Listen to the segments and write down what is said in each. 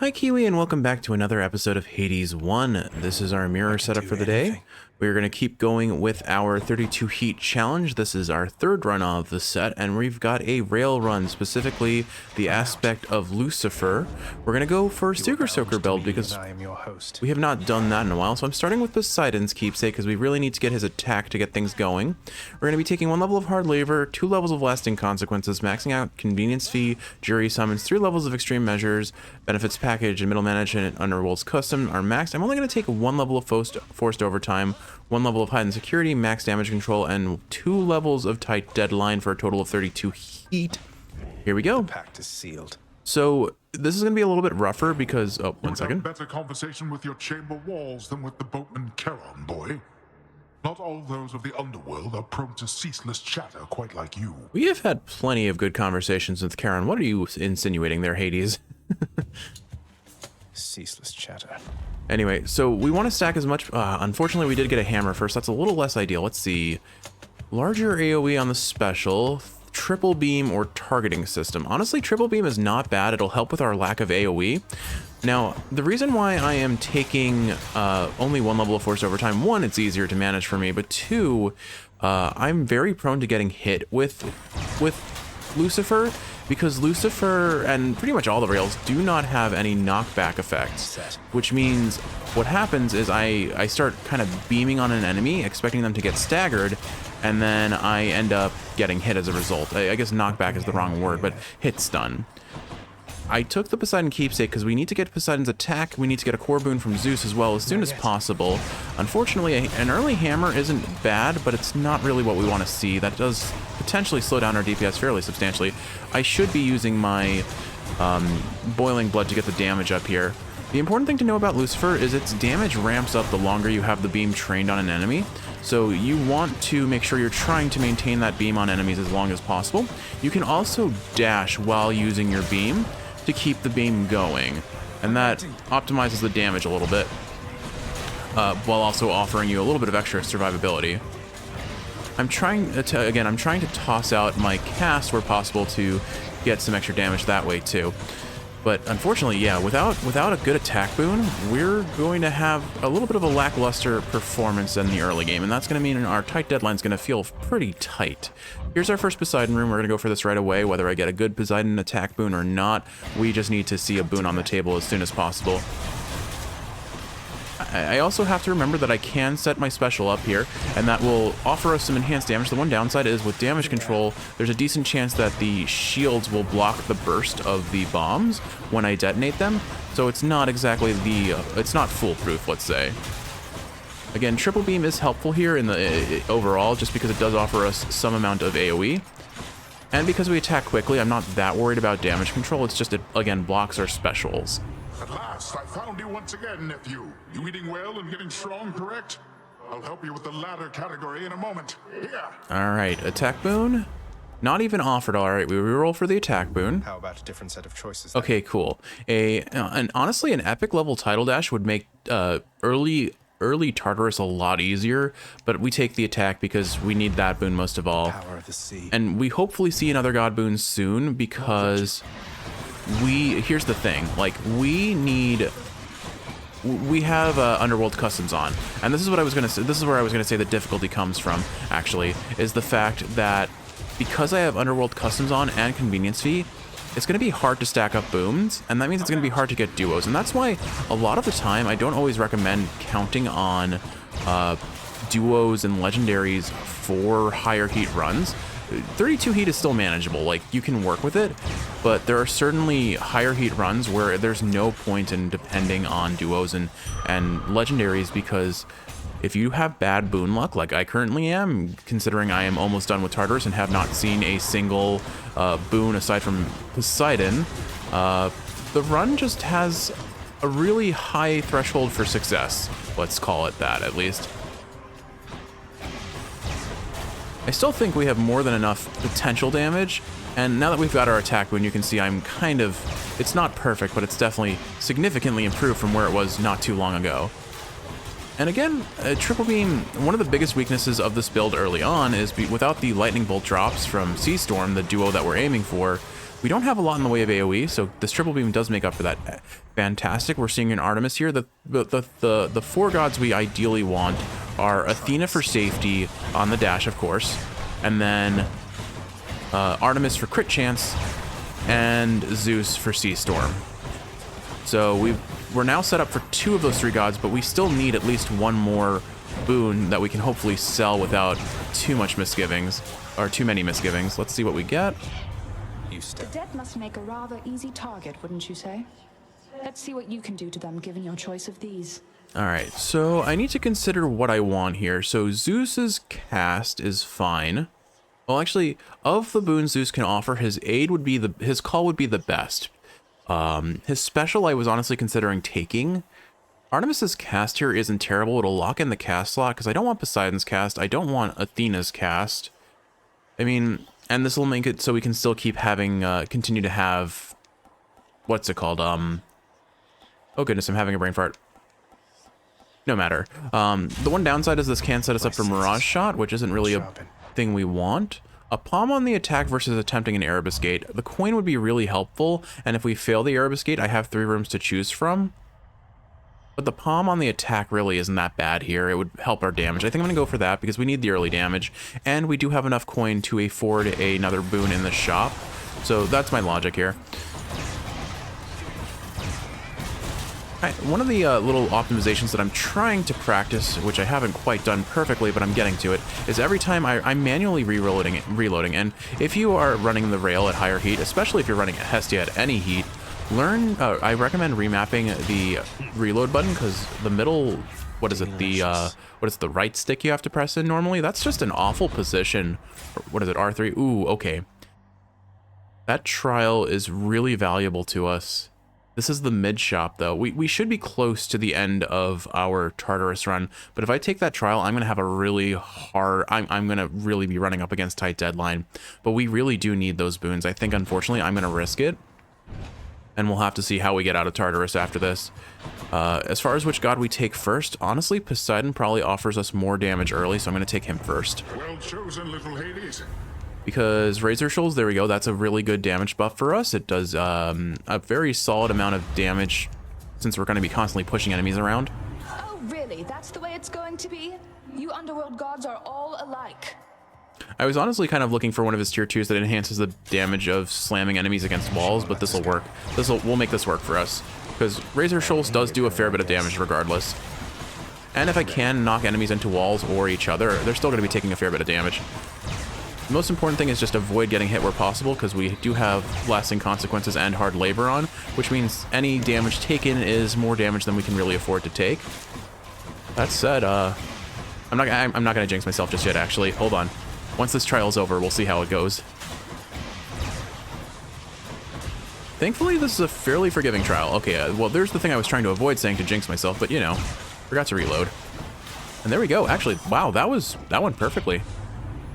Hi Kiwi, and welcome back to another episode of Hades 1. This is our mirror setup for the day. We're going to keep going with our 32 heat challenge. This is our third run of the set, and we've got a rail run, specifically the aspect of Lucifer. We're going to go for Supersoaker build because we have not done that in a while, so I'm starting with Poseidon's keepsake because we really need to get his attack to get things going. We're going to be taking 1 level of hard labor, 2 levels of lasting consequences, maxing out convenience fee, jury summons, 3 levels of extreme measures, benefits package, and middle management underworld's custom are maxed. I'm only going to take 1 level of forced overtime, 1 level of hidden security, max damage control, and 2 levels of tight deadline for a total of 32 heat. Here we go. The pact is sealed. So this is going to be a little bit rougher because one second. Better conversation with your chamber walls than with the boatman Charon, boy. Not all those of the underworld are prone to ceaseless chatter quite like you. We have had plenty of good conversations with Charon. What are you insinuating there, Hades? Ceaseless chatter. Anyway, so we want to stack as much. Unfortunately, we did get a hammer first. That's a little less ideal. Let's see. Larger AoE on the special, triple beam or targeting system. Honestly, triple beam is not bad. It'll help with our lack of AoE. Now, the reason why I am taking only 1 level of force overtime, 1, it's easier to manage for me, but 2, I'm very prone to getting hit with Lucifer, because Lucifer and pretty much all the rails do not have any knockback effects, which means what happens is I start kind of beaming on an enemy, expecting them to get staggered, and then I end up getting hit as a result. I guess knockback is the wrong word, but hit stun. I took the Poseidon keepsake because we need to get Poseidon's attack. We need to get a core boon from Zeus as well as soon as possible. Unfortunately, an early hammer isn't bad, but it's not really what we want to see. That does potentially slow down our DPS fairly substantially. I should be using my boiling blood to get the damage up here. The important thing to know about Lucifer is its damage ramps up the longer you have the beam trained on an enemy. So you want to make sure you're trying to maintain that beam on enemies as long as possible. You can also dash while using your beam to keep the beam going, and that optimizes the damage a little bit, while also offering you a little bit of extra survivability. I'm trying to toss out my cast where possible to get some extra damage that way too. But unfortunately, yeah, without a good attack boon, we're going to have a little bit of a lackluster performance in the early game, and that's going to mean our tight deadline is going to feel pretty tight. Here's our first Poseidon room. We're going to go for this right away, whether I get a good Poseidon attack boon or not. We just need to see a boon on the table as soon as possible. I also have to remember that I can set my special up here, and that will offer us some enhanced damage. The one downside is with damage control, there's a decent chance that the shields will block the burst of the bombs when I detonate them, so it's not exactly it's not foolproof, let's say. Again, triple beam is helpful here in the overall, just because it does offer us some amount of AoE. And because we attack quickly, I'm not that worried about damage control. It's just it, again, blocks our specials. At last, I found you once again, nephew. You eating well and getting strong, correct? I'll help you with the latter category in a moment. Here. All right, attack boon. Not even offered. All right, we reroll for the attack boon. How about a different set of choices then? Okay, cool. And honestly, an epic level title dash would make early Tartarus a lot easier, but we take the attack because we need that boon most of all. Power of the sea. And we hopefully see another god boon soon, because here's the thing, like we have Underworld Customs on, and this is what I was gonna say. This is where I was gonna say the difficulty comes from. Actually, is the fact that because I have Underworld Customs on and convenience fee, it's gonna be hard to stack up boons, and that means it's gonna be hard to get duos, and that's why a lot of the time I don't always recommend counting on duos and legendaries for higher heat runs. 32 heat is still manageable, like you can work with it, but there are certainly higher heat runs where there's no point in depending on duos and legendaries, because if you have bad boon luck, like I currently am, considering I am almost done with Tartarus and have not seen a single boon aside from Poseidon, the run just has a really high threshold for success. Let's call it that, at least. I still think we have more than enough potential damage, and now that we've got our attack boon, you can see I'm kind of, it's not perfect, but it's definitely significantly improved from where it was not too long ago. And again, triple beam, one of the biggest weaknesses of this build early on is without the lightning bolt drops from Sea Storm, the duo that we're aiming for, We don't have a lot in the way of AoE, so this triple beam does make up for that. Fantastic. We're seeing an Artemis here. The four gods we ideally want are Athena for safety on the dash, of course, and then Artemis for crit chance, and Zeus for Sea Storm. So we're now set up for 2 of those 3 gods, but we still need at least 1 more boon that we can hopefully sell without too much misgivings, or too many misgivings. Let's see what we get. The dead must make a rather easy target, wouldn't you say? Let's see what you can do to them, given your choice of these. All right, so I need to consider what I want here. So Zeus's cast is fine. Well, actually, of the boons Zeus can offer, his aid would be his call would be the best. His special I was honestly considering taking. Artemis's cast here isn't terrible. It'll lock in the cast slot because I don't want Poseidon's cast. I don't want Athena's cast. I mean, and this will make it so we can still keep having, continue to have, what's it called? Oh goodness, I'm having a brain fart. No matter. The one downside is this can set us up for Mirage Shot, which isn't really a thing we want. A palm on the attack versus attempting an Erebus Gate. The coin would be really helpful, and if we fail the Erebus Gate, I have 3 rooms to choose from. But the palm on the attack really isn't that bad here. It would help our damage. I think I'm going to go for that because we need the early damage, and we do have enough coin to afford another boon in the shop. So that's my logic here. One of the little optimizations that I'm trying to practice, which I haven't quite done perfectly, but I'm getting to it, is every time I'm manually reloading. And if you are running the rail at higher heat, especially if you're running Hestia at any heat, I recommend remapping the reload button, because the middle, what is the right stick you have to press in normally? That's just an awful position. What is it, R3? Ooh, okay. That trial is really valuable to us. This is the mid shop, though. We should be close to the end of our Tartarus run, but if I take that trial, I'm going to have a really hard... I'm going to really be running up against tight deadline, but we really do need those boons. I think, unfortunately, I'm going to risk it, and we'll have to see how we get out of Tartarus after this. As far as which god we take first, honestly, Poseidon probably offers us more damage early, so I'm going to take him first. Well chosen, little Hades. Because Razor Shoals, there we go, that's a really good damage buff for us. It does a very solid amount of damage since we're going to be constantly pushing enemies around. Oh, really? That's the way it's going to be? You underworld gods are all alike. I was honestly kind of looking for one of his tier 2s that enhances the damage of slamming enemies against walls, but this will work. We'll make this work for us. Because Razor Shoals does do a fair bit of damage regardless. And if I can knock enemies into walls or each other, they're still going to be taking a fair bit of damage. The most important thing is just avoid getting hit where possible, because we do have lasting consequences and hard labor on, which means any damage taken is more damage than we can really afford to take. That said, I'm not going to jinx myself just yet, actually. Hold on. Once this trial's over, we'll see how it goes. Thankfully, this is a fairly forgiving trial. Okay, well, there's the thing I was trying to avoid saying to jinx myself, but, you know, forgot to reload. And there we go. Actually, wow, that went perfectly.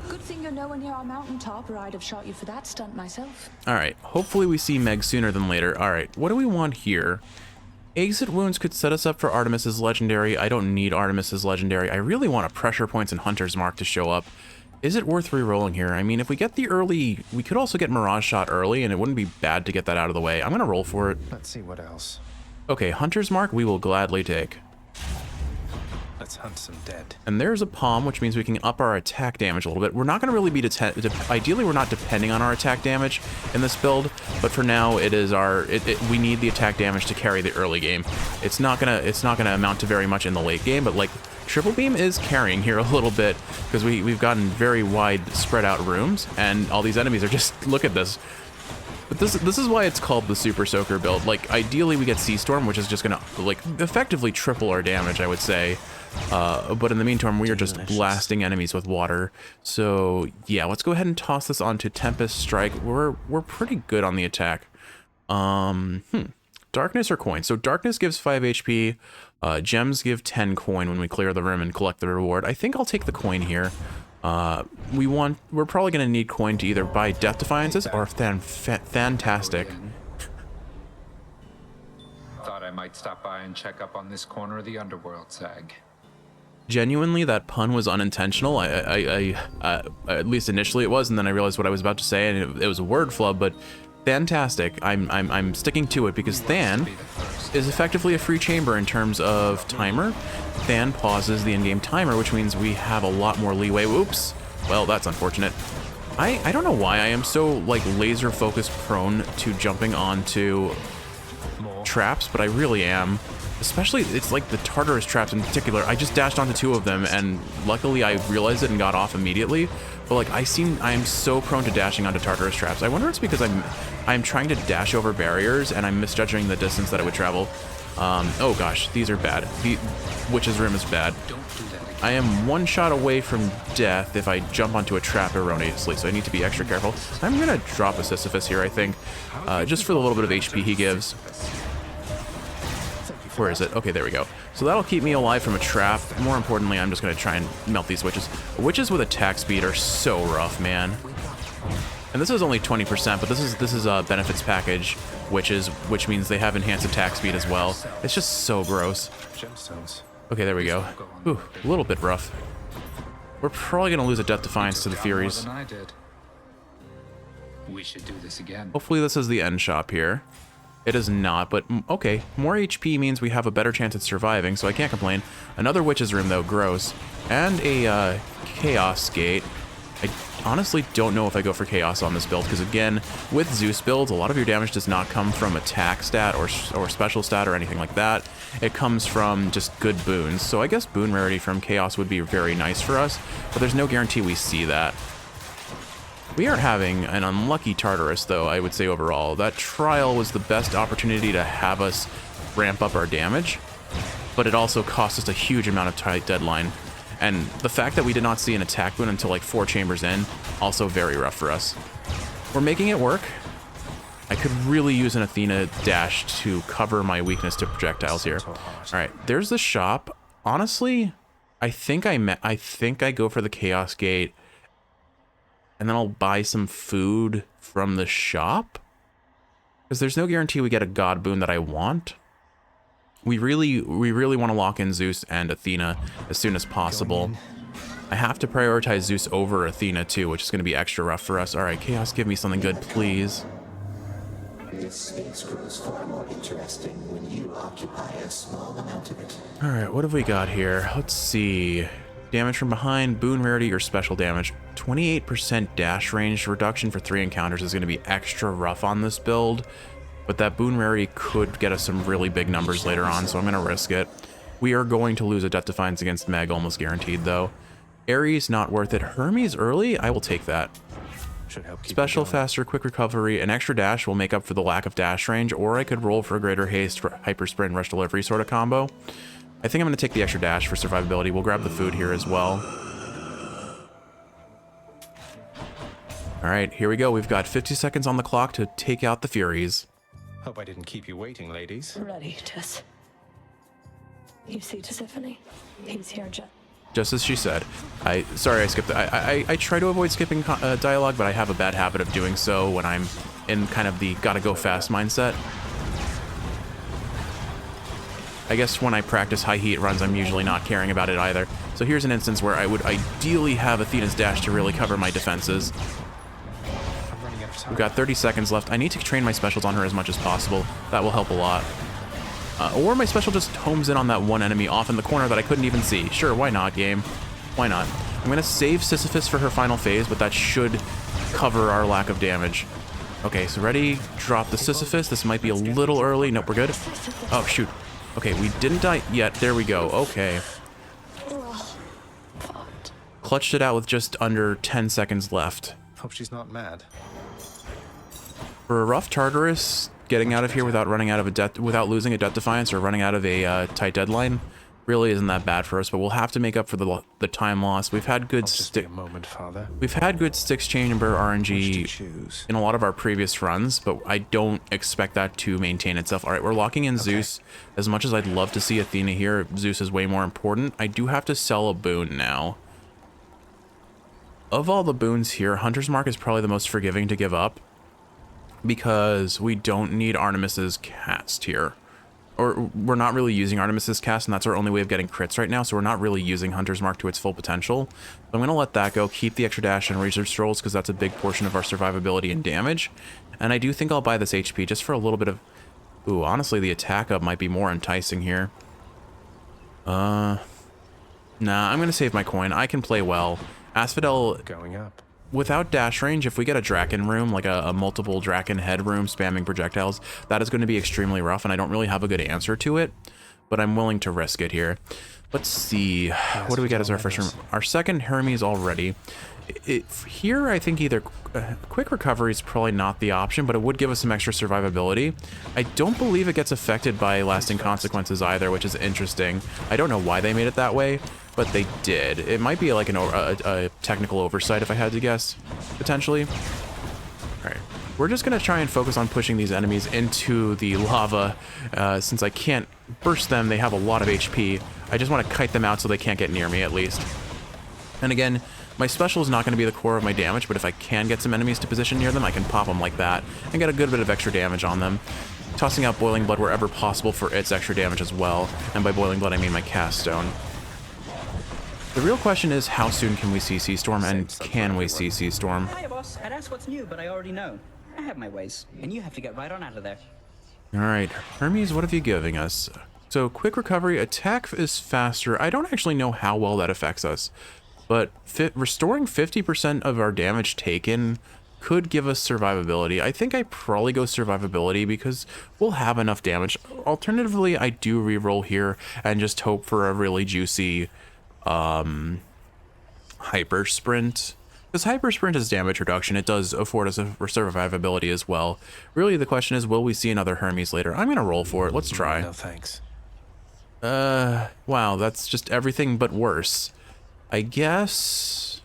Good thing you're nowhere near our mountaintop, or I'd have shot you for that stunt myself. Alright, hopefully we see Meg sooner than later. Alright, what do we want here? Exit wounds could set us up for Artemis's legendary. I don't need Artemis's legendary. I really want a pressure points and Hunter's Mark to show up. Is it worth re-rolling here? I mean, if we get the early... We could also get Mirage Shot early, and it wouldn't be bad to get that out of the way. I'm going to roll for it. Let's see what else. Okay, Hunter's Mark we will gladly take. Let's hunt some dead. And there's a palm, which means we can up our attack damage a little bit. We're not going to really be... Ideally, we're not depending on our attack damage in this build, but for now, it is our... we need the attack damage to carry the early game. It's not gonna amount to very much in the late game, but like... Triple Beam is carrying here a little bit because we've gotten very wide spread out rooms, and all these enemies are just... Look at this. But this is why it's called the Super Soaker build. Like, ideally, we get Sea Storm, which is just going to, like, effectively triple our damage, I would say. But in the meantime, we are just blasting enemies with water. So, yeah, let's go ahead and toss this onto Tempest Strike. We're pretty good on the attack. Darkness or coin? So Darkness gives 5 HP. Gems give 10 coin when we clear the room and collect the reward. I think I'll take the coin here. We're probably going to need coin to either buy Death Defiances or Fantastic. Thought I might stop by and check up on this corner of the underworld, Sag. Genuinely, that pun was unintentional. I at least initially it was, and then I realized what I was about to say, and it was a word flub, but fantastic. I'm sticking to it because Than is effectively a free chamber in terms of timer. Than pauses the in-game timer, which means we have a lot more leeway. Oops. Well, that's unfortunate. I don't know why I am so like laser focused prone to jumping onto traps, but I really am. Especially, it's like the Tartarus traps in particular. I just dashed onto 2 of them, and luckily I realized it and got off immediately. But like, I am so prone to dashing onto Tartarus traps. I wonder if it's because I'm trying to dash over barriers, and I'm misjudging the distance that it would travel. Oh gosh, these are bad. The Witch's Rim is bad. I am 1 shot away from death if I jump onto a trap erroneously, so I need to be extra careful. I'm gonna drop a Sisyphus here, I think, just for the little bit of HP he gives. Where is it? Okay, there we go. So that'll keep me alive from a trap. More importantly, I'm just going to try and melt these witches. Witches with attack speed are so rough, man. And this is only 20%, but this is a benefits package, which means they have enhanced attack speed as well. It's just so gross. Gemstones. Okay, there we go. Ooh, a little bit rough. We're probably going to lose a Death Defiance to the Furies. More than I did. We should do this again. Hopefully this is the end shop here. It is not, but okay. More HP means we have a better chance at surviving, so I can't complain. Another Witch's Room, though, gross. And a Chaos Gate. I honestly don't know if I go for Chaos on this build, because again, with Zeus builds, a lot of your damage does not come from attack stat or special stat or anything like that. It comes from just good boons. So I guess boon rarity from Chaos would be very nice for us, but there's no guarantee we see that. We are having an unlucky Tartarus, though, I would say overall. That trial was the best opportunity to have us ramp up our damage, but it also cost us a huge amount of tight deadline. And the fact that we did not see an attack boon until like 4 chambers in, also very rough for us. We're making it work. I could really use an Athena dash to cover my weakness to projectiles here. All right, there's the shop. Honestly, I think I go for the Chaos Gate, and then I'll buy some food from the shop, because there's no guarantee we get a god boon that I want. We really want to lock in Zeus and Athena as soon as possible. I have to prioritize Zeus over Athena too, which is going to be extra rough for us. All right, Chaos, give me something good, please. This space grows far more interesting when you occupy a small amount of it. All right, what have we got here? Let's see. Damage from behind, boon rarity, or special damage. 28% dash range reduction for 3 encounters is going to be extra rough on this build, but that boon rarity could get us some really big numbers later on, so I'm going to risk it. We are going to lose a Death Defiance against Meg, almost guaranteed, though. Ares, not worth it. Hermes early? I will take that. Should help keep Special, faster, quick recovery, an extra dash will make up for the lack of dash range, or I could roll for a greater haste for hyper sprint and rush delivery sort of combo. I think I'm going to take the extra dash for survivability. We'll grab the food here as well. All right, here we go. We've got 50 seconds on the clock to take out the Furies. Hope I didn't keep you waiting, ladies. Ready, Tess. You see Tisiphone? He's here Just as she said. Sorry, I skipped. I try to avoid skipping dialogue, but I have a bad habit of doing so when I'm in kind of the gotta go fast mindset. I guess when I practice high heat runs, I'm usually not caring about it either. So here's an instance where I would ideally have Athena's dash to really cover my defenses. I'm running out of time. We've got 30 seconds left. I need to train my specials on her as much as possible. That will help a lot. Or my special just homes in on that one enemy off in the corner that I couldn't even see. Sure, why not, game? Why not? I'm going to save Sisyphus for her final phase, but that should cover our lack of damage. Okay, so ready? Drop the Sisyphus. This might be a little early. Nope, we're good. Oh, shoot. Okay, we didn't die yet. There we go. Okay. Clutched it out with just under 10 seconds left. Hope she's not mad. For a rough Tartarus, getting out of here without running out of without losing a Death Defiance or running out of a tight deadline really isn't that bad for us, but we'll have to make up for the time loss. We've had good Take a moment, Father. We've had good Styx chamber RNG Choose. in a lot of our previous runs, but I don't expect that to maintain itself. All right, we're locking in Zeus. As much as I'd love to see Athena here, Zeus is way more important. I do have to sell a boon now. Of all the boons here, Hunter's Mark is probably the most forgiving to give up, because we don't need Artemis's cast here. or we're not really using Artemis's cast, and that's our only way of getting crits right now, so we're not really using Hunter's Mark to its full potential. So I'm going to let that go, keep the extra dash and reserve strolls, because that's a big portion of our survivability and damage. And I do think I'll buy this HP just for a little bit of... Ooh, honestly, the attack up might be more enticing here. Nah, I'm going to save my coin. I can play well. Asphodel... Going up. Without dash range, if we get a Draken room, like a multiple Draken head room spamming projectiles, that is going to be extremely rough, and I don't really have a good answer to it, but I'm willing to risk it here. Let's see. What do we get as our first room? Our second Hermes already. Here, I think either quick recovery is probably not the option, but it would give us some extra survivability. I don't believe it gets affected by lasting consequences either, which is interesting. I don't know why they made it that way, but they did. It might be like a technical oversight, if I had to guess, potentially. All right, we're just gonna try and focus on pushing these enemies into the lava. Since I can't burst them, they have a lot of HP. I just want to kite them out so they can't get near me, at least. And again, my special is not going to be the core of my damage, but if I can get some enemies to position near them, I can pop them like that and get a good bit of extra damage on them. Tossing out Boiling Blood wherever possible for its extra damage as well. And by Boiling Blood, I mean my cast stone. The real question is, how soon can we see Sea Storm, and can we see Sea Storm? Hiya, boss. I'd ask what's new, but I already know. I have my ways, and you have to get right on out of there. All right, Hermes, what have you giving us? So, quick recovery, attack is faster. I don't actually know how well that affects us, but restoring 50% of our damage taken could give us survivability. I think I probably go survivability because we'll have enough damage. Alternatively, I do reroll here and just hope for a really juicy hyper sprint. Because hyper sprint is damage reduction. It does afford us a survivability as well. Really, the question is, will we see another Hermes later? I'm gonna roll for it. Let's try. No thanks. Wow, that's just everything but worse. I guess...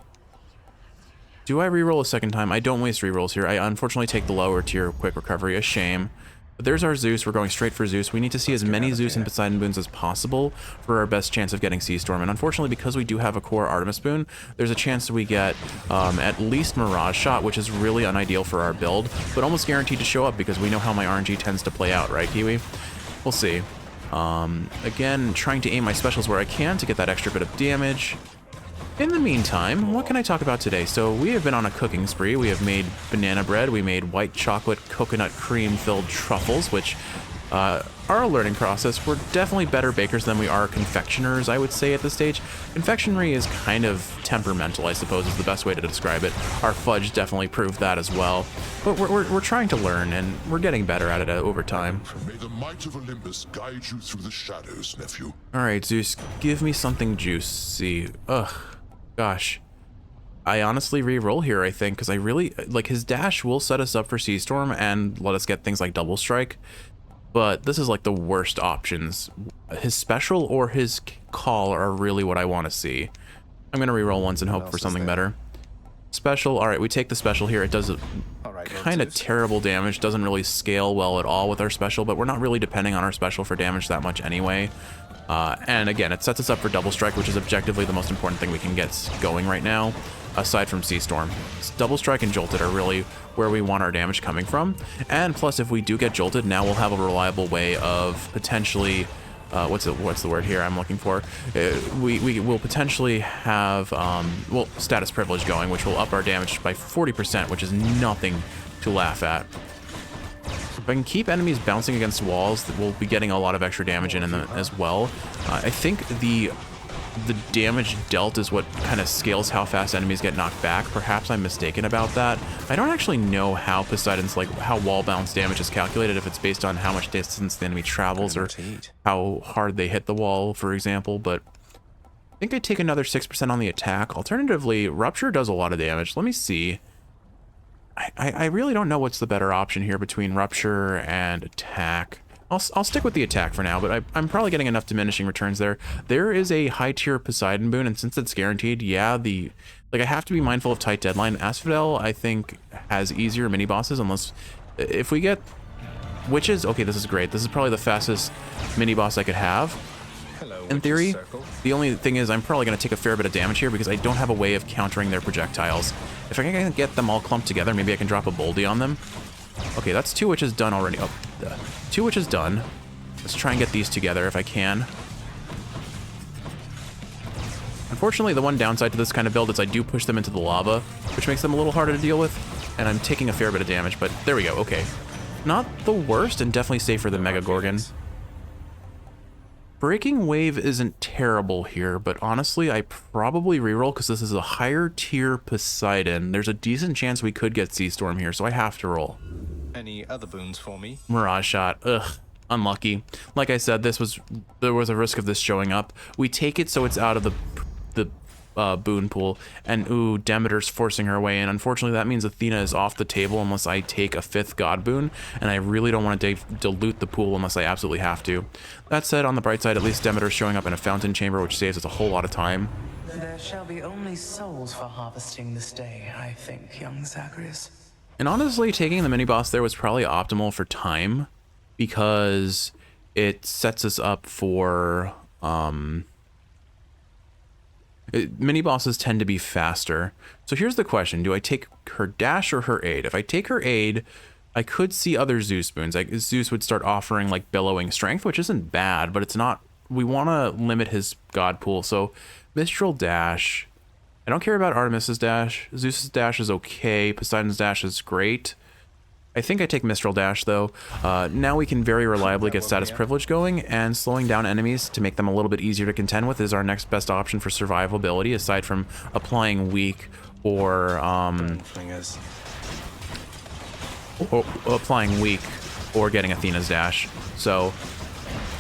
Do I reroll a second time? I don't waste rerolls here. I unfortunately take the lower tier quick recovery. A shame. But there's our Zeus. We're going straight for Zeus. We need to see as many Zeus and Poseidon boons as possible for our best chance of getting Sea Storm. And unfortunately, because we do have a core Artemis boon, there's a chance that we get at least Mirage Shot, which is really unideal for our build, but almost guaranteed to show up because we know how my RNG tends to play out, right, Kiwi? We'll see. Again, trying to aim my specials where I can to get that extra bit of damage. In the meantime, what can I talk about today? So we have been on a cooking spree. We have made banana bread. We made white chocolate coconut cream filled truffles, which are a learning process. We're definitely better bakers than we are confectioners, I would say, at this stage. Confectionery is kind of temperamental, I suppose, is the best way to describe it. Our fudge definitely proved that as well. But we're trying to learn, and we're getting better at it over time. May the might of Olympus guide you through the shadows, nephew. All right, Zeus, give me something juicy. Ugh. Gosh, I honestly re-roll here, I think, because I really, like, his dash will set us up for Sea Storm and let us get things like Double Strike, but this is like the worst options. His special or his call are really what I want to see. I'm going to re-roll once and hope for something better. Special, all right, we take the special here. It does kind of terrible damage, doesn't really scale well at all with our special, but we're not really depending on our special for damage that much anyway. And again, it sets us up for Double Strike, which is objectively the most important thing we can get going right now, aside from Sea Storm. Double Strike and Jolted are really where we want our damage coming from. And plus, if we do get Jolted, now we'll have a reliable way of potentially... what's the word here I'm looking for? We will potentially have, well, status privilege going, which will up our damage by 40%, which is nothing to laugh at. If I can keep enemies bouncing against walls, we'll be getting a lot of extra damage in them as well. I think the damage dealt is what kind of scales how fast enemies get knocked back. Perhaps I'm mistaken about that. I don't actually know how Poseidon's, like, how wall bounce damage is calculated, if it's based on how much distance the enemy travels or how hard they hit the wall, for example, but I think I take another 6% on the attack. Alternatively, Rupture does a lot of damage. Let me see. I really don't know what's the better option here between Rupture and attack. I'll stick with the attack for now, but I'm probably getting enough diminishing returns there. There is a high tier Poseidon boon, and since it's guaranteed, yeah, I have to be mindful of tight deadline. Asphodel, I think, has easier mini bosses, unless if we get witches. Okay, this is great. This is probably the fastest mini boss I could have. In theory, the only thing is I'm probably going to take a fair bit of damage here because I don't have a way of countering their projectiles. If I can get them all clumped together, maybe I can drop a boldy on them. Okay, that's 2 witches done already. Oh, 2 witches done. Let's try and get these together if I can. Unfortunately, the one downside to this kind of build is I do push them into the lava, which makes them a little harder to deal with, and I'm taking a fair bit of damage, but there we go, okay. Not the worst, and definitely safer than Mega Gorgon. Breaking Wave isn't terrible here, but honestly, I probably reroll because this is a higher tier Poseidon. There's a decent chance we could get Sea Storm here, so I have to roll. Any other boons for me? Mirage Shot, ugh, unlucky. Like I said, there was a risk of this showing up. We take it so it's out of the boon pool, and ooh, Demeter's forcing her way in. Unfortunately, that means Athena is off the table unless I take a 5th god boon, and I really don't want to dilute the pool unless I absolutely have to. That said, on the bright side, at least Demeter's showing up in a fountain chamber, which saves us a whole lot of time. There shall be only souls for harvesting this day, I think, young Zagreus. And honestly, taking the mini-boss there was probably optimal for time, because it sets us up for mini bosses tend to be faster. So here's the question: do I take her dash or her aid? If I take her aid, I could see other Zeus boons. Like Zeus would start offering like billowing strength, which isn't bad, but it's not. We want to limit his god pool. So Mistral dash. I don't care about Artemis's dash. Zeus's dash is okay. Poseidon's dash is great. I think I take Mistral Dash, though. Now we can very reliably get Status Privilege going, and slowing down enemies to make them a little bit easier to contend with is our next best option for survivability, aside from applying Weak or applying Weak or getting Athena's Dash. So,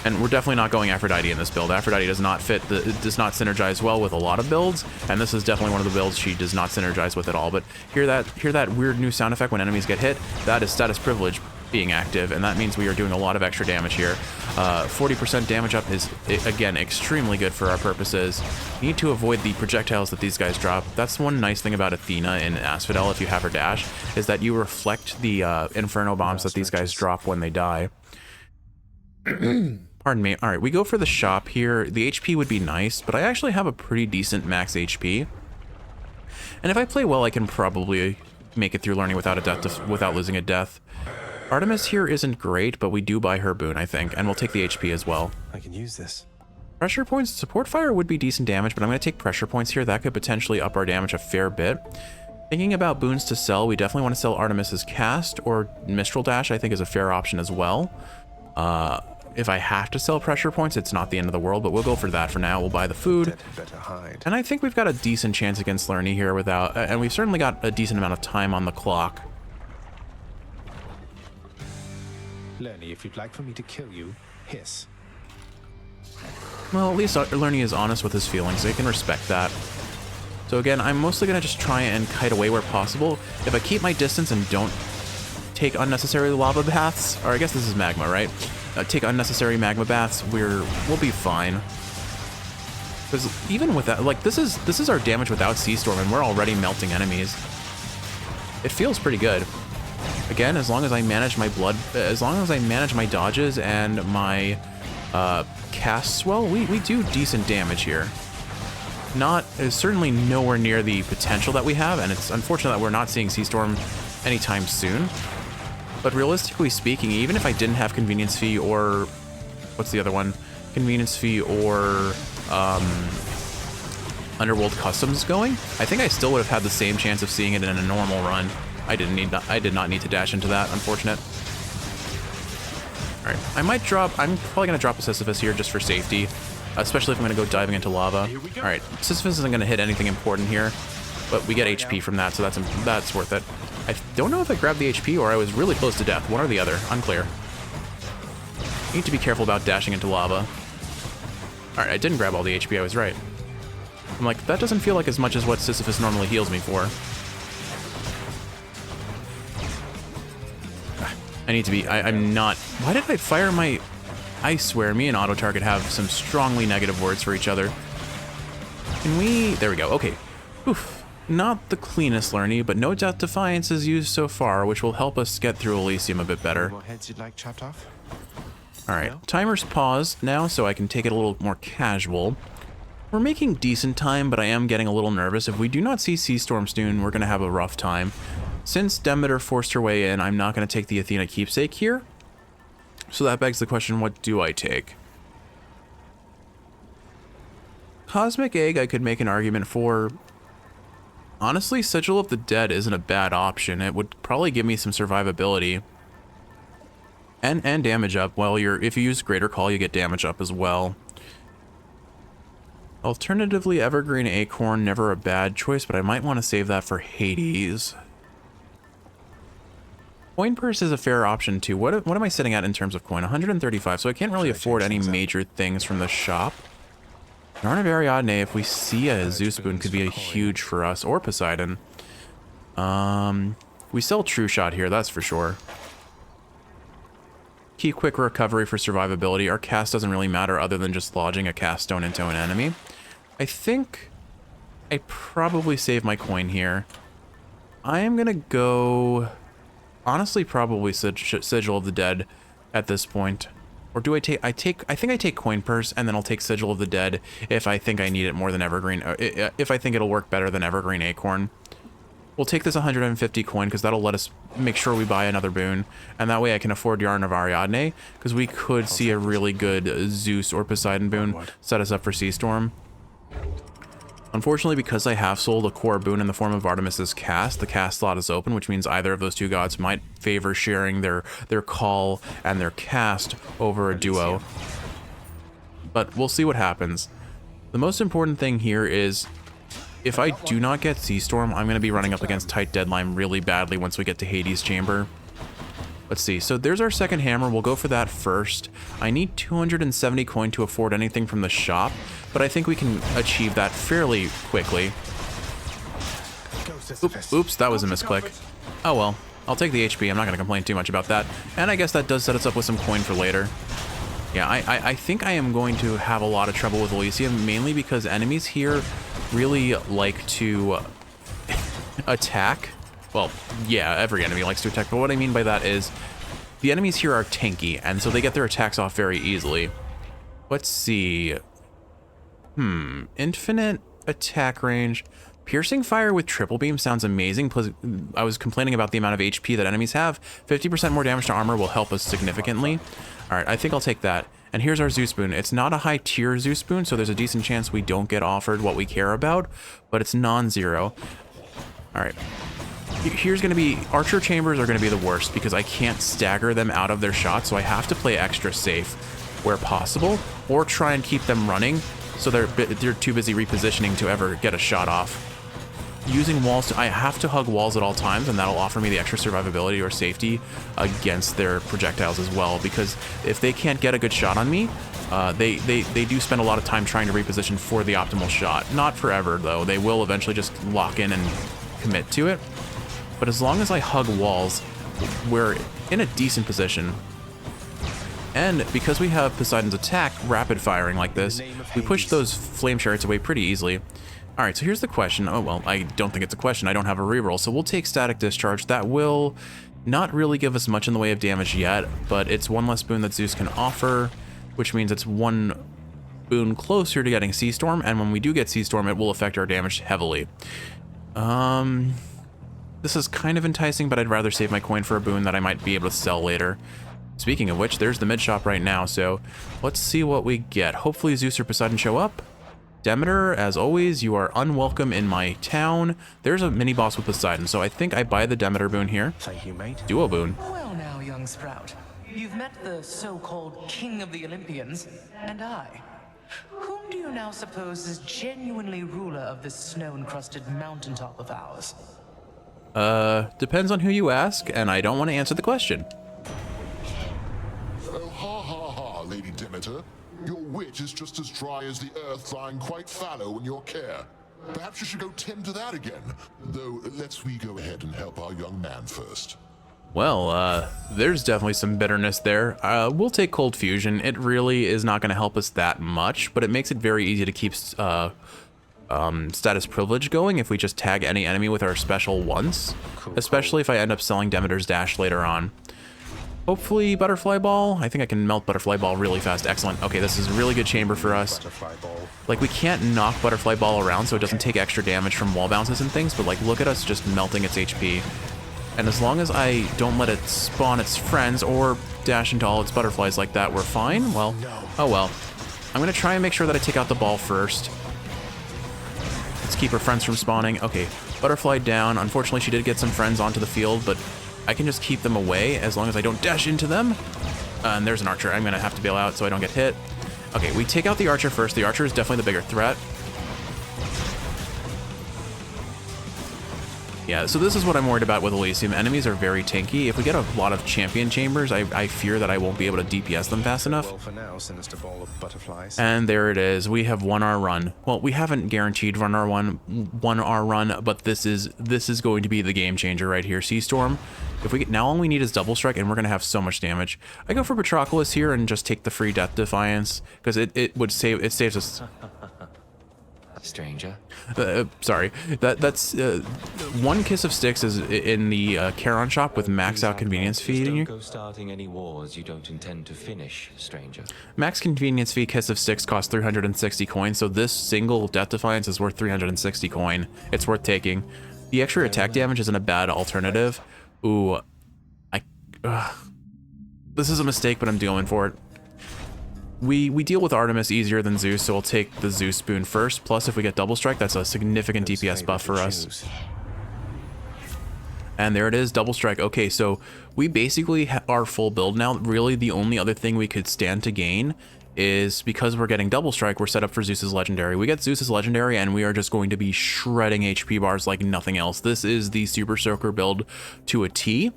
and we're definitely not going Aphrodite in this build. Aphrodite does not does not synergize well with a lot of builds, and this is definitely one of the builds she does not synergize with at all. But hear that weird new sound effect when enemies get hit? That is Status Privilege being active, and that means we are doing a lot of extra damage here. 40% damage up is, again, extremely good for our purposes. You need to avoid the projectiles that these guys drop. That's one nice thing about Athena in Asphodel, if you have her dash, is that you reflect the Inferno bombs that these guys drop when they die. Pardon me. All right, we go for the shop here. The HP would be nice, but I actually have a pretty decent max HP. And if I play well, I can probably make it through learning without a death, without losing a death. Artemis here isn't great, but we do buy her boon, I think, and we'll take the HP as well. I can use this. Pressure points, support fire would be decent damage, but I'm going to take pressure points here. That could potentially up our damage a fair bit. Thinking about boons to sell, we definitely want to sell Artemis's cast, or Mistral Dash I think is a fair option as well. If I have to sell pressure points, it's not the end of the world, but we'll go for that for now. We'll buy the food. Better hide. And I think we've got a decent chance against Lerny here without, and we've certainly got a decent amount of time on the clock. Lerny, if you'd like for me to kill you, hiss. Well, at least Lerny is honest with his feelings. They can respect that. So again, I'm mostly going to just try and kite away where possible. If I keep my distance and don't take unnecessary lava baths, or I guess this is magma, right? Take unnecessary magma baths, we'll be fine. Because even with that, like this is our damage without Sea Storm, and we're already melting enemies. It feels pretty good. Again, as long as I manage my as long as I manage my dodges and my casts well, we do decent damage here. It's certainly nowhere near the potential that we have, and it's unfortunate that we're not seeing Sea Storm anytime soon. But realistically speaking, even if I didn't have Convenience Fee or... what's the other one? Convenience Fee or Underworld Customs going, I think I still would have had the same chance of seeing it in a normal run. I did not need to dash into that, unfortunate. Alright, I'm probably going to drop a Sisyphus here just for safety, especially if I'm going to go diving into lava. Alright, Sisyphus isn't going to hit anything important here, but we get HP from that, so that's worth it. I don't know if I grabbed the HP or I was really close to death. One or the other. Unclear. You need to be careful about dashing into lava. Alright, I didn't grab all the HP. I was right. I'm like, that doesn't feel like as much as what Sisyphus normally heals me for. I need to be... I'm not... Why did I fire my... I swear, me and Auto Target have some strongly negative words for each other. Can we... There we go. Okay. Oof. Not the cleanest Lerny, but no Death Defiance is used so far, which will help us get through Elysium a bit better. More heads you'd like chopped off? Alright, timer's paused now, so I can take it a little more casual. We're making decent time, but I am getting a little nervous. If we do not see Sea Storm soon, we're going to have a rough time. Since Demeter forced her way in, I'm not going to take the Athena keepsake here. So that begs the question, what do I take? Cosmic Egg I could make an argument for. Honestly, Sigil of the Dead isn't a bad option. It would probably give me some survivability. And damage up. Well, if you use Greater Call, you get damage up as well. Alternatively, Evergreen Acorn, never a bad choice, but I might want to save that for Hades. Coin Purse is a fair option too. What am I sitting at in terms of coin? 135, so I can't really afford any major things from the shop. Yarn of Ariadne, if we see a Zeus Boon, could be a huge for us, or Poseidon. We sell True Shot here, that's for sure. Key Quick Recovery for survivability. Our cast doesn't really matter other than just lodging a cast stone into an enemy. I think I probably save my coin here. I am gonna go, honestly, probably Sigil of the Dead at this point. Or do I think I take Coin Purse, and then I'll take Sigil of the Dead if I think I need it more than Evergreen, if I think it'll work better than Evergreen Acorn. We'll take this 150 coin because that'll let us make sure we buy another boon, and that way I can afford Yarn of Ariadne, because we could see a really good Zeus or Poseidon boon set us up for Sea Storm. Unfortunately, because I have sold a core boon in the form of Artemis's cast, the cast slot is open, which means either of those two gods might favor sharing their call and their cast over a duo. But we'll see what happens. The most important thing here is, if I do not get Sea Storm, I'm going to be running up against Tight Deadline really badly once we get to Hades Chamber. Let's see, so there's our second hammer. We'll go for that first. I need 270 coin to afford anything from the shop, but I think we can achieve that fairly quickly. Oops, that was a misclick. Oh well, I'll take the HP. I'm not going to complain too much about that. And I guess that does set us up with some coin for later. Yeah, I think I am going to have a lot of trouble with Elysium, mainly because enemies here really like to attack. Well, yeah, every enemy likes to attack, but what I mean by that is the enemies here are tanky, and so they get their attacks off very easily. Let's see. Infinite attack range. Piercing fire with triple beam sounds amazing. Plus, I was complaining about the amount of HP that enemies have. 50% more damage to armor will help us significantly. All right, I think I'll take that. And here's our Zeus Boon. It's not a high tier Zeus Boon, so there's a decent chance we don't get offered what we care about, but it's non-zero. All right. Here's going to be, Archer Chambers are going to be the worst because I can't stagger them out of their shots, so I have to play extra safe where possible, or try and keep them running so they're too busy repositioning to ever get a shot off. Using walls, I have to hug walls at all times, and that'll offer me the extra survivability or safety against their projectiles as well, because if they can't get a good shot on me, they do spend a lot of time trying to reposition for the optimal shot. Not forever, though. They will eventually just lock in and commit to it. But as long as I hug walls, we're in a decent position. And because we have Poseidon's attack rapid firing like this, we push those flame chariots away pretty easily. All right, so here's the question. Oh, well, I don't think it's a question. I don't have a reroll, so we'll take Static Discharge. That will not really give us much in the way of damage yet, but it's one less boon that Zeus can offer, which means it's one boon closer to getting Sea Storm, and when we do get Sea Storm, it will affect our damage heavily. This is kind of enticing, but I'd rather save my coin for a boon that I might be able to sell later. Speaking of which, there's the mid shop right now, so let's see what we get. Hopefully Zeus or Poseidon show up. Demeter, as always, you are unwelcome in my town. There's a mini boss with Poseidon, so I think I buy the Demeter boon here. Thank you, mate. Duo boon. Well now, young sprout, you've met the so-called King of the Olympians, and I. Whom do you now suppose is genuinely ruler of this snow-encrusted mountaintop of ours? Depends on who you ask, and I don't want to answer the question. Oh, ha ha ha, Lady Demeter. Your wit is just as dry as the earth lying quite fallow in your care. Perhaps you should go tend to that again. Though, let's we go ahead and help our young man first. Well, there's definitely some bitterness there. We'll take Cold Fusion. It really is not going to help us that much, but it makes it very easy to keep status privilege going if we just tag any enemy with our special once, especially if I end up selling Demeter's Dash later on. Hopefully Butterfly Ball. I think I can melt Butterfly Ball really fast. Excellent. Okay, this is a really good chamber for us. Butterfly ball. Like, we can't knock Butterfly Ball around so it doesn't take extra damage from wall bounces and things, but like, look at us just melting its HP. And as long as I don't let it spawn its friends, or dash into all its butterflies like that, we're fine. Well, oh well. I'm gonna try and make sure that I take out the ball first. Let's keep her friends from spawning. Okay, butterfly down. Unfortunately, she did get some friends onto the field, but I can just keep them away as long as I don't dash into them. And there's an archer. I'm gonna have to bail out so I don't get hit. Okay, we take out the archer first. The archer is definitely the bigger threat. Yeah, so this is what I'm worried about with Elysium. Enemies are very tanky. If we get a lot of champion chambers, I fear that I won't be able to DPS them fast enough. Well, for now, sinister ball of butterflies. And there it is. We have won our run. Well, we haven't guaranteed won our run, but this is going to be the game changer right here. Sea Storm. If we get, now all we need is double strike, and we're gonna have so much damage. I go for Patroclus here and just take the free Death Defiance because it saves us. Stranger. Sorry, that's one kiss of sticks is in the Charon shop with max out convenience fee. Don't go starting any wars you don't intend to finish, stranger. Max convenience fee kiss of sticks costs 360 coins, so this single Death Defiance is worth 360 coin. It's worth taking. The extra attack damage isn't a bad alternative. Ooh, this is a mistake, but I'm dealing for it. We deal with Artemis easier than Zeus, so we'll take the Zeus spoon first. Plus, if we get double strike, that's a significant DPS buff for us. And there it is, double strike. Okay, so we basically are full build now. Really, the only other thing we could stand to gain is because we're getting double strike, we're set up for Zeus's legendary. We get Zeus's legendary, and we are just going to be shredding HP bars like nothing else. This is the Supersoaker build to a T.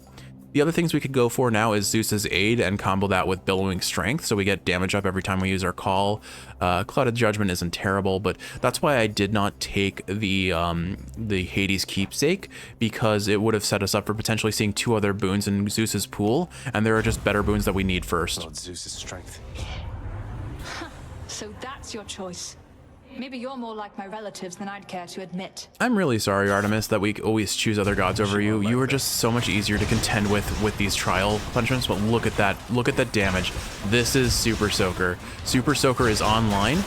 The other things we could go for now is Zeus's aid and combo that with billowing strength, so we get damage up every time we use our call. Clouded Judgment isn't terrible, but that's why I did not take the Hades keepsake, because it would have set us up for potentially seeing 2 other boons in Zeus's pool, and there are just better boons that we need first. Lord Zeus's strength. So that's your choice. Maybe you're more like my relatives than I'd care to admit. I'm really sorry, Artemis, that we always choose other gods over you. You are just so much easier to contend with these trial punishments, but look at that. Look at that damage. This is Supersoaker. Supersoaker is online,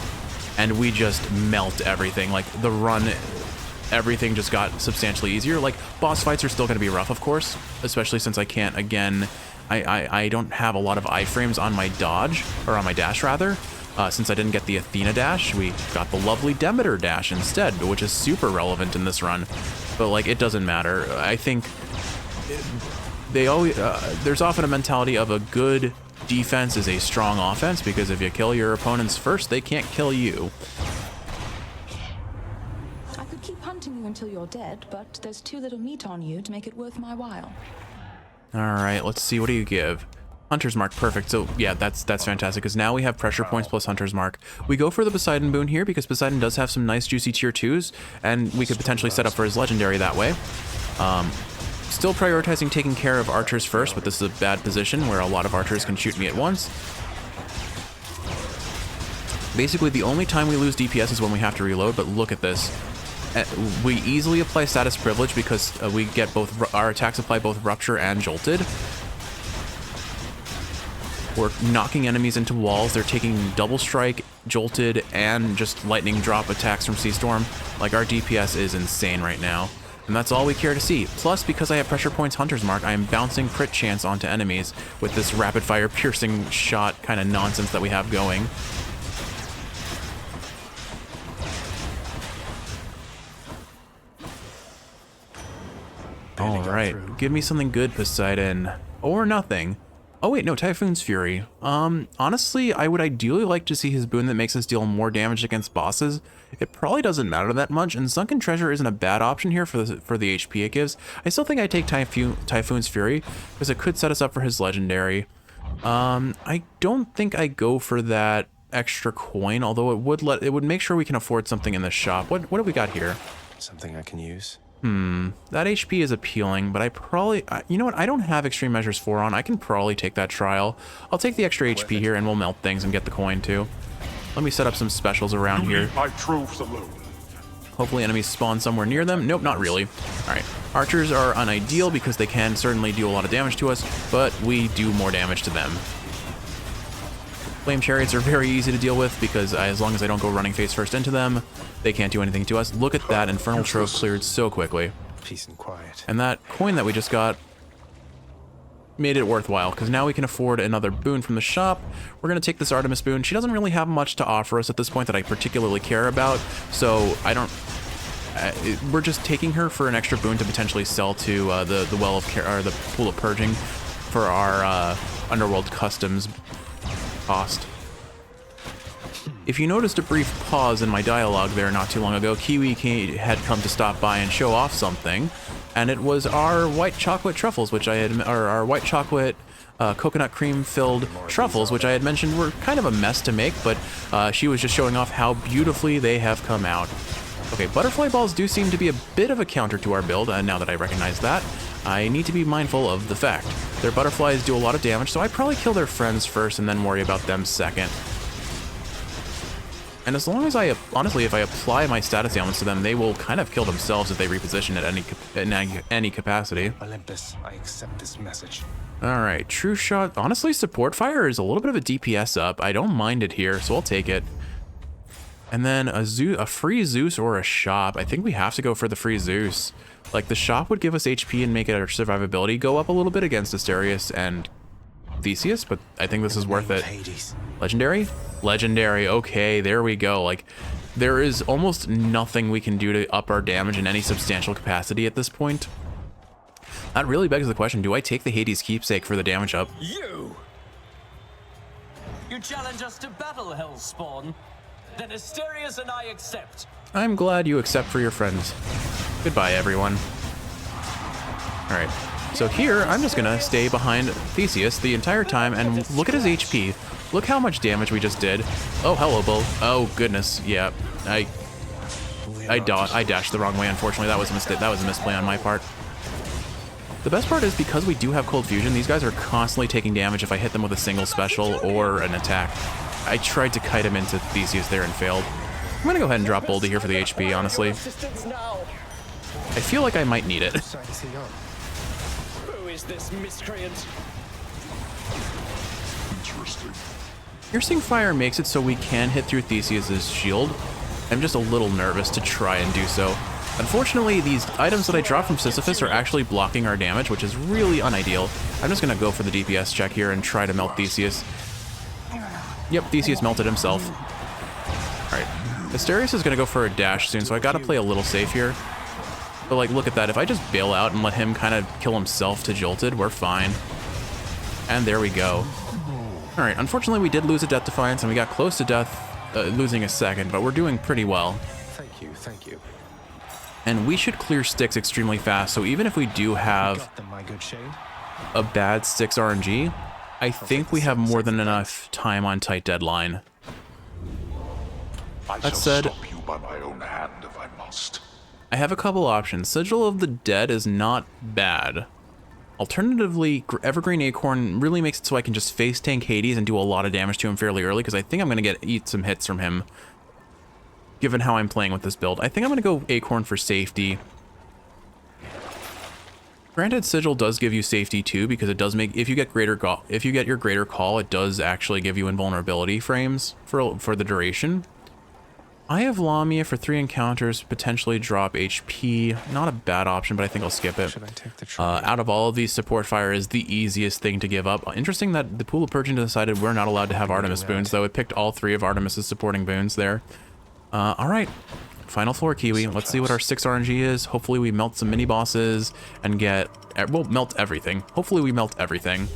and we just melt everything. Like, the run, everything just got substantially easier. Like, boss fights are still going to be rough, of course, especially since I can't, again, I don't have a lot of iframes on my dodge, or on my dash, rather. Since I didn't get the Athena dash, we got the lovely Demeter dash instead, which is super relevant in this run. But, like, it doesn't matter. I think they always there's often a mentality of a good defense is a strong offense, because if you kill your opponents first, they can't kill you. I could keep hunting you until you're dead, but there's too little meat on you to make it worth my while. All right, let's see. What do you give? Hunter's Mark, perfect. So yeah, that's fantastic, because now we have pressure points plus Hunter's Mark. We go for the Poseidon boon here because Poseidon does have some nice juicy tier 2s, and we could potentially set up for his legendary that way. Still prioritizing taking care of archers first, but this is a bad position where a lot of archers can shoot me at once. Basically, the only time we lose DPS is when we have to reload, but look at this. We easily apply status privilege because we get both, our attacks apply both rupture and jolted. We're knocking enemies into walls. They're taking double strike, jolted, and just lightning drop attacks from Sea Storm. Like, our DPS is insane right now. And that's all we care to see. Plus, because I have pressure points Hunter's Mark, I am bouncing crit chance onto enemies with this rapid fire piercing shot kind of nonsense that we have going. All right, give me something good, Poseidon. Or nothing. Oh wait, no, Typhoon's Fury. Honestly, I would ideally like to see his boon that makes us deal more damage against bosses. It probably doesn't matter that much, and Sunken Treasure isn't a bad option here for the HP it gives. I still think I take Typhoon's Fury, because it could set us up for his legendary. I don't think I go for that extra coin, although it would make sure we can afford something in the shop. What do we got here? Something I can use. That HP is appealing, but I probably, you know what, I don't have Extreme Measures 4 on. I can probably take that trial. I'll take the extra HP here and we'll melt things and get the coin too. Let me set up some specials around here. My true salute. Hopefully enemies spawn somewhere near them. Nope, not really. All right, archers are unideal because they can certainly do a lot of damage to us, but we do more damage to them. Flame Chariots are very easy to deal with because as long as I don't go running face first into them, they can't do anything to us. Look at that, Infernal Trove cleared so quickly. Peace and quiet. And that coin that we just got, made it worthwhile, because now we can afford another boon from the shop. We're going to take this Artemis boon. She doesn't really have much to offer us at this point that I particularly care about, so I don't... we're just taking her for an extra boon to potentially sell to the well of or the pool of purging for our underworld customs cost. If you noticed a brief pause in my dialogue there not too long ago, Kiwi had come to stop by and show off something, and it was our white chocolate truffles, which I had, or our white chocolate coconut cream filled truffles, which I had mentioned were kind of a mess to make, but she was just showing off how beautifully they have come out. Okay, butterfly balls do seem to be a bit of a counter to our build, and now that I recognize that, I need to be mindful of the fact. Their butterflies do a lot of damage, so I'd probably kill their friends first and then worry about them second. And as long as honestly, if I apply my status ailments to them, they will kind of kill themselves if they reposition at any capacity. Olympus, I accept this message. All right, true shot. Honestly, support fire is a little bit of a DPS up. I don't mind it here, so I'll take it. And then a free Zeus or a shop. I think we have to go for the free Zeus. Like, the shop would give us HP and make our survivability go up a little bit against Asterius and Theseus, but I think this is worth it. Legendary? Legendary. Okay, there we go. Like, there is almost nothing we can do to up our damage in any substantial capacity at this point. That really begs the question, do I take the Hades keepsake for the damage up? You challenge us to battle, Hellspawn? Then Asterius and I accept. I'm glad you accept for your friends. Goodbye, everyone. All right. So here, I'm just gonna stay behind Theseus the entire time and look at his HP. Look how much damage we just did. Oh, hello, Bull. Oh, goodness. Yeah, I dashed the wrong way, unfortunately. That was a mistake. That was a misplay on my part. The best part is because we do have Cold Fusion, these guys are constantly taking damage if I hit them with a single special or an attack. I tried to kite him into Theseus there and failed. I'm gonna go ahead and drop Boldy here for the HP, honestly. I feel like I might need it. Who is this miscreant? Interesting. Piercing Fire makes it so we can hit through Theseus's shield. I'm just a little nervous to try and do so. Unfortunately, these items that I dropped from Sisyphus are actually blocking our damage, which is really unideal. I'm just gonna go for the DPS check here and try to melt Theseus. Yep, Theseus melted himself. Alright, Asterius is gonna go for a dash soon, so I gotta play a little safe here. But like, look at that, if I just bail out and let him kind of kill himself to Jolted, we're fine. And there we go. Alright, unfortunately we did lose a Death Defiance, and we got close to death, losing a second, but we're doing pretty well. Thank you, thank you. And we should clear Styx extremely fast, so even if we do have a bad Styx RNG, I think we have more than enough time on tight deadline. That said, stop you by my own hand if I must. I have a couple options. Sigil of the Dead is not bad. Alternatively, Evergreen Acorn really makes it so I can just face tank Hades and do a lot of damage to him fairly early, because I think I'm going to eat some hits from him, given how I'm playing with this build. I think I'm going to go Acorn for safety. Granted, Sigil does give you safety too, because it does make, if you get your greater call, it does actually give you invulnerability frames for the duration. I have Lamia for 3 encounters, potentially drop HP. Not a bad option, but I think I'll skip it. Out of all of these, support fire is the easiest thing to give up. Interesting that the Pool of Purging decided we're not allowed to have Artemis boons, though it picked all 3 of Artemis's supporting boons there. All right, final floor Kiwi. Let's see what our 6 RNG is. Hopefully we melt some mini bosses and we'll melt everything. Hopefully we melt everything.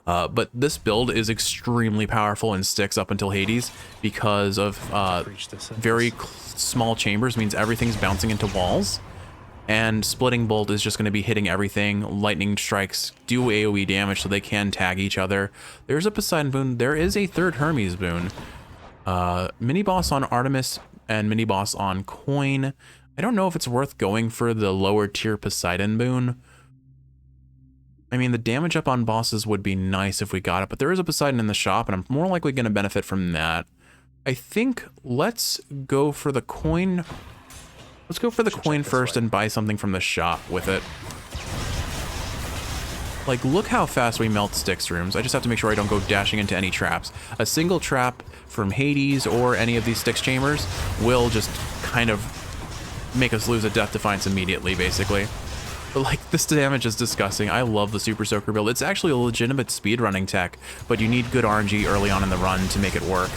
But this build is extremely powerful and sticks up until Hades because of very small chambers means everything's bouncing into walls, and Splitting Bolt is just going to be hitting everything. Lightning strikes do AoE damage, so they can tag each other. There's a Poseidon boon. There is a 3rd Hermes boon. Mini boss on Artemis and mini boss on Coin. I don't know if it's worth going for the lower tier Poseidon boon. I mean, the damage up on bosses would be nice if we got it, but there is a Poseidon in the shop, and I'm more likely going to benefit from that. I think let's go for the coin. Let's go for the coin first and buy something from the shop with it. Like, look how fast we melt Styx rooms. I just have to make sure I don't go dashing into any traps. A single trap from Hades or any of these Styx chambers will just kind of make us lose a Death Defiance immediately, basically. But like, this damage is disgusting. I love the Super Soaker build. It's actually a legitimate speedrunning tech, but you need good RNG early on in the run to make it work.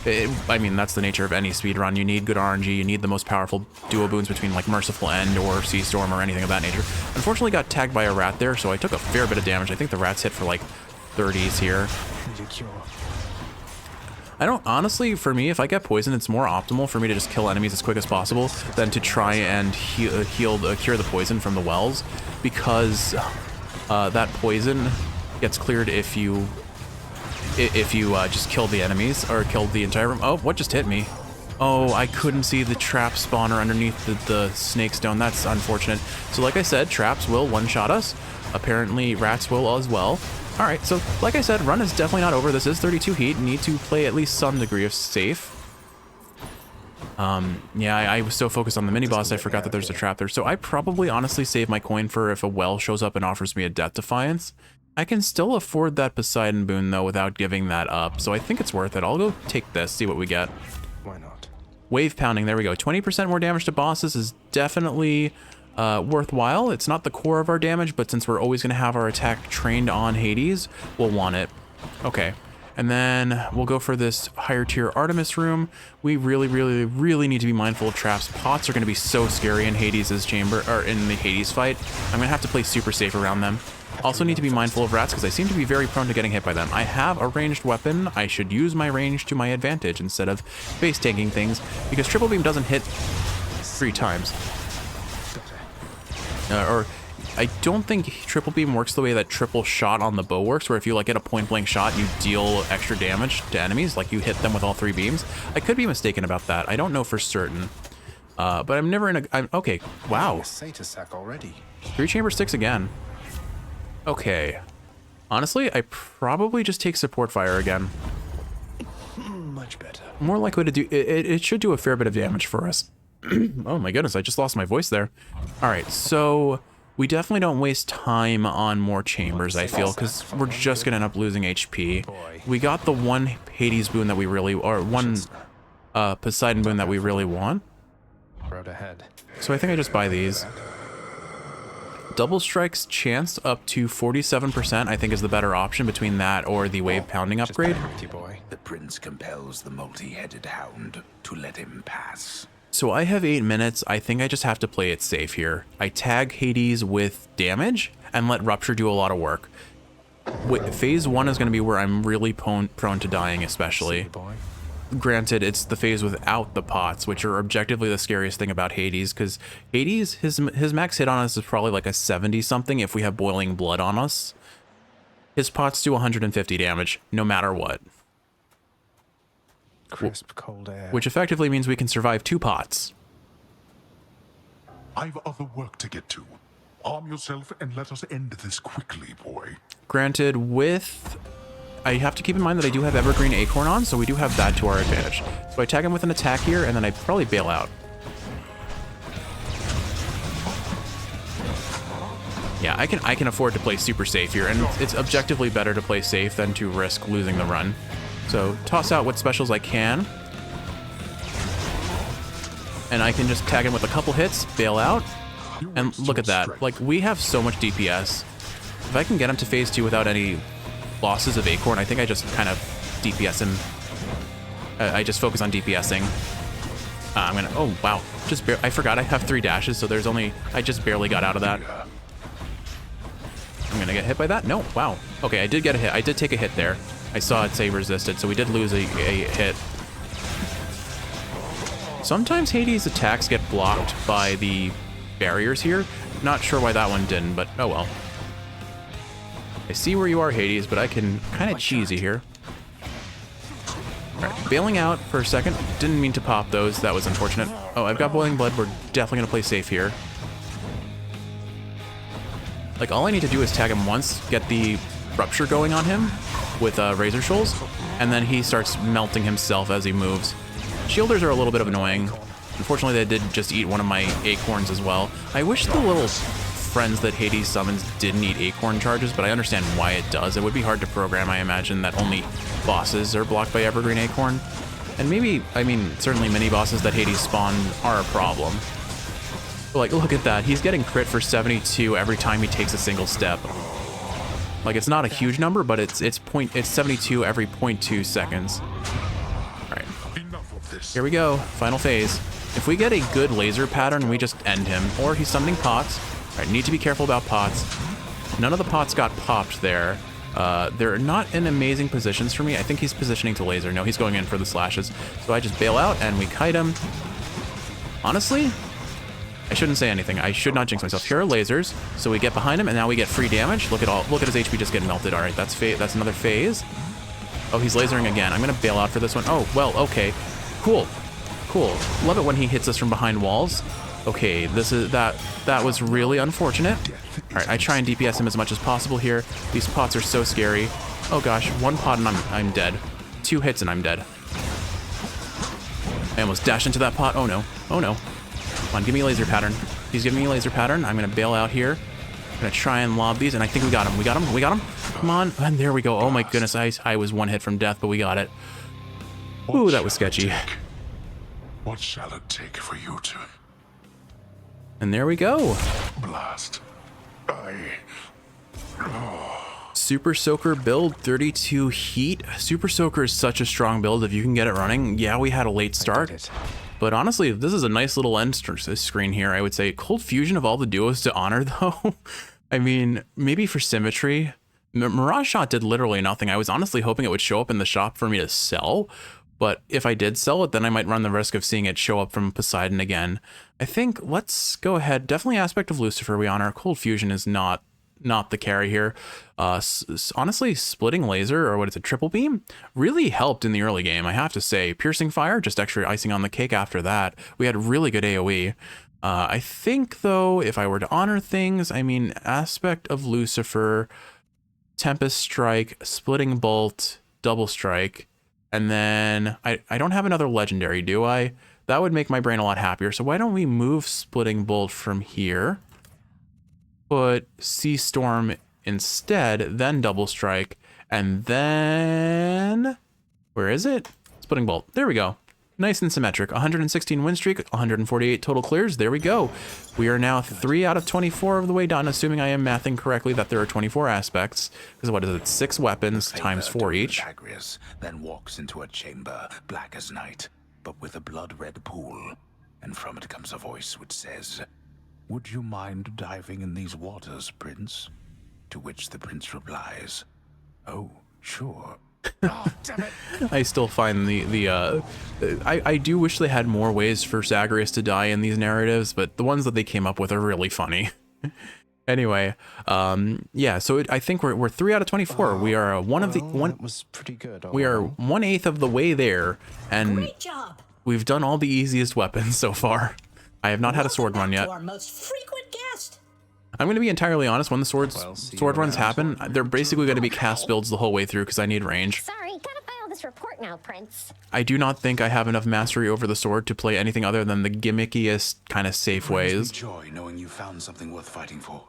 I mean, that's the nature of any speedrun. You need good RNG, you need the most powerful duo boons between like Merciful End or Sea Storm or anything of that nature. Unfortunately got tagged by a rat there, so I took a fair bit of damage. I think the rats hit for like 30s here. I don't, honestly, for me, if I get poisoned, it's more optimal for me to just kill enemies as quick as possible than to try and cure the poison from the wells, because that poison gets cleared if you just kill the enemies or kill the entire room. Oh, what just hit me? Oh, I couldn't see the trap spawner underneath the snake stone. That's unfortunate. So like I said, traps will one-shot us. Apparently rats will as well. All right, so like I said, run is definitely not over. This is 32 heat. Need to play at least some degree of safe. Yeah, I was so focused on the mini boss, I forgot that there's a trap there. So I probably honestly save my coin for if a well shows up and offers me a Death Defiance. I can still afford that Poseidon boon though without giving that up. So I think it's worth it. I'll go take this, see what we get. Why not? Wave pounding, there we go. 20% more damage to bosses is definitely worthwhile. It's not the core of our damage, but since we're always going to have our attack trained on Hades, we'll want it. Okay, and then we'll go for this higher tier Artemis room. We really need to be mindful of traps. Pots are going to be so scary in Hades' chamber, or in the Hades fight. I'm going to have to play super safe around them. Also need to be mindful of rats because I seem to be very prone to getting hit by them. I have a ranged weapon. I should use my range to my advantage instead of base tanking things, because triple beam doesn't hit 3 times. Or I don't think triple beam works the way that triple shot on the bow works, where if you like get a point blank shot, you deal extra damage to enemies, like you hit them with all 3 beams. I could be mistaken about that. I don't know for certain. But I'm never in a... okay, wow. 3 chamber 6 again. Okay. Honestly, I probably just take support fire again. Much better. More likely to do... It should do a fair bit of damage for us. Oh my goodness, I just lost my voice there. All right, so we definitely don't waste time on more chambers, I feel, because we're just gonna end up losing HP. We got the one Hades boon that we really, or one Poseidon boon that we really want. Road ahead. So I think I just buy these. Double strikes chance up to 47%, I think is the better option between that or the wave pounding upgrade. The prince compels the multi-headed hound to let him pass. So I have 8 minutes. I think I just have to play it safe here. I tag Hades with damage and let Rupture do a lot of work. Phase 1 is going to be where I'm really prone to dying, especially. Granted, it's the phase without the pots, which are objectively the scariest thing about Hades, because Hades, his max hit on us is probably like a 70-something if we have boiling blood on us. His pots do 150 damage, no matter what. Crisp, cold air. Which effectively means we can survive 2 pots. I've other work to get to. Arm yourself and let us end this quickly, boy. Granted, I have to keep in mind that I do have Evergreen Acorn on, so we do have that to our advantage. So I tag him with an attack here, and then I probably bail out. Yeah, I can afford to play super safe here, and it's objectively better to play safe than to risk losing the run. So toss out what specials I can. And I can just tag him with a couple hits, bail out, and look at that. Like, we have so much DPS. If I can get him to phase 2 without any losses of Acorn, I think I just kind of DPS him. I just focus on DPSing. I'm gonna, oh wow, I forgot I have 3 dashes, so there's only, I just barely got out of that. I'm gonna get hit by that? No, wow. Okay, I did get a hit. I did take a hit there. I saw it say resisted, so we did lose a hit. Sometimes Hades' attacks get blocked by the barriers here. Not sure why that one didn't, but oh well. I see where you are, Hades, but I can kind of cheesy here. Alright, bailing out for a second. Didn't mean to pop those. That was unfortunate. Oh, I've got Boiling Blood. We're definitely going to play safe here. Like, all I need to do is tag him once, get the Rupture going on him with Razor Shoals, and then he starts melting himself as he moves. Shielders are a little bit of annoying. Unfortunately, they did just eat one of my Acorns as well. I wish the little friends that Hades summons didn't eat Acorn charges, but I understand why it does. It would be hard to program, I imagine, that only bosses are blocked by Evergreen Acorn. And maybe, I mean, certainly mini bosses that Hades spawn are a problem. Like, look at that. He's getting crit for 72 every time he takes a single step. Like, it's not a huge number, but it's 72 every 0.2 seconds. All right. Here we go. Final phase. If we get a good laser pattern, we just end him. Or he's summoning pots. All right, need to be careful about pots. None of the pots got popped there. They're not in amazing positions for me. I think he's positioning to laser. No, he's going in for the slashes. So I just bail out and we kite him. Honestly, I shouldn't say anything. I should not jinx myself. Here are lasers. So we get behind him and now we get free damage. Look at his HP just get melted. All right, that's another phase. Oh, he's lasering again. I'm gonna bail out for this one. Oh, well, okay. Cool. Cool. Love it when he hits us from behind walls. Okay, that was really unfortunate. All right, I try and DPS him as much as possible here. These pots are so scary. Oh gosh, one pot and I'm dead. 2 hits and I'm dead. I almost dashed into that pot. Oh no. Oh no. Come on, give me a laser pattern. He's giving me a laser pattern. I'm gonna bail out here. I'm gonna try and lob these, and I think we got him. We got him. We got him. Come on. And there we go. Oh my goodness, I was 1 hit from death, but we got it. Ooh, that was sketchy. What shall it take for you to... And there we go. Blast. Supersoaker build, 32 heat. Supersoaker is such a strong build if you can get it running. Yeah, we had a late start. But honestly, this is a nice little end screen here, I would say. Cold Fusion of all the duos to honor, though. I mean, maybe for symmetry. Mirage Shot did literally nothing. I was honestly hoping it would show up in the shop for me to sell. But if I did sell it, then I might run the risk of seeing it show up from Poseidon again. I think let's go ahead. Definitely Aspect of Lucifer we honor. Cold Fusion is not the carry here. Honestly, Splitting Laser, or what is it, Triple Beam, really helped in the early game, I have to say. Piercing Fire, just extra icing on the cake after that. We had really good AoE. I think, though, if I were to honor things, I mean, Aspect of Lucifer, Tempest Strike, Splitting Bolt, Double Strike, and then I don't have another legendary, do I? That would make my brain a lot happier. So why don't we move Splitting Bolt from here? Put Sea Storm instead, then Double Strike, and then... where is it? Splitting Bolt. There we go. Nice and symmetric. 116 win streak, 148 total clears. There we go. We are now 3 out of 24 of the way done, assuming I am mathing correctly that there are 24 aspects. Because what is it? 6 weapons times 4 each. Pythagoras then walks into a chamber, black as night, but with a blood-red pool. And from it comes a voice which says, "Would you mind diving in these waters, Prince?" To which the prince replies, "Oh, sure." Oh, damn it. I still find I do wish they had more ways for Zagreus to die in these narratives, but the ones that they came up with are really funny. Anyway, yeah, so I think we're 3 out of 24. We are That was pretty good. We are 1/8 of the way there, and great job. We've done all the easiest weapons so far. I have not had a sword run yet. Our most frequent guest. I'm going to be entirely honest, when the sword runs happen, they're basically going to be cast builds the whole way through because I need range. Sorry, gotta file this report now, Prince. I do not think I have enough mastery over the sword to play anything other than the gimmickiest kind of safe ways. Joy knowing you found something worth fighting for.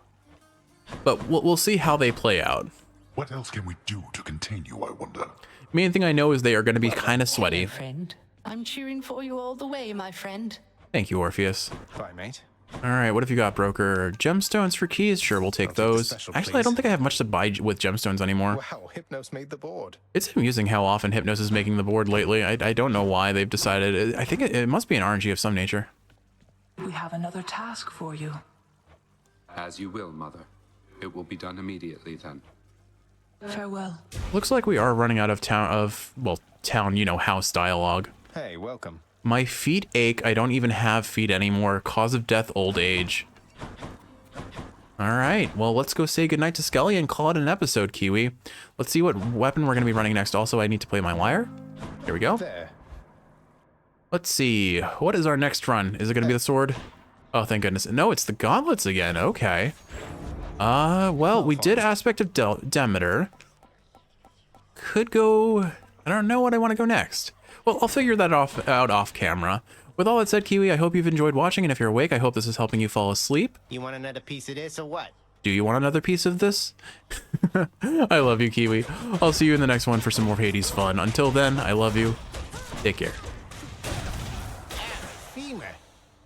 But we'll see how they play out. What else can we do to contain you, I wonder? Main thing I know is they are going to be kind of sweaty. Hello, friend. I'm cheering for you all the way, my friend. Thank you, Orpheus. Bye, mate. All right, what have you got, broker? Gemstones for keys? Sure, we'll take those. Actually, I don't think I have much to buy with gemstones anymore. Wow, Hypnos made the board. It's amusing how often Hypnos is making the board lately. I don't know why they've decided. I think it must be an RNG of some nature. We have another task for you. As you will, Mother. It will be done immediately then. Farewell. Looks like we are running out of town, you know, house dialogue. Hey, welcome. My feet ache. I don't even have feet anymore. Cause of death, old age. All right, well, let's go say goodnight to Skelly and call it an episode, Kiwi. Let's see what weapon we're going to be running next. Also, I need to play my lyre. Here we go. There. Let's see. What is our next run? Is it going to be the sword? Oh, thank goodness. No, it's the gauntlets again. Okay. Well, we did Aspect of Demeter. Could go... I don't know what I want to go next. Well, I'll figure that out off camera. With all that said, Kiwi, I hope you've enjoyed watching, and if you're awake, I hope this is helping you fall asleep. You want another piece of this or what? Do you want another piece of this? I love you, Kiwi. I'll see you in the next one for some more Hades fun. Until then, I love you. Take care.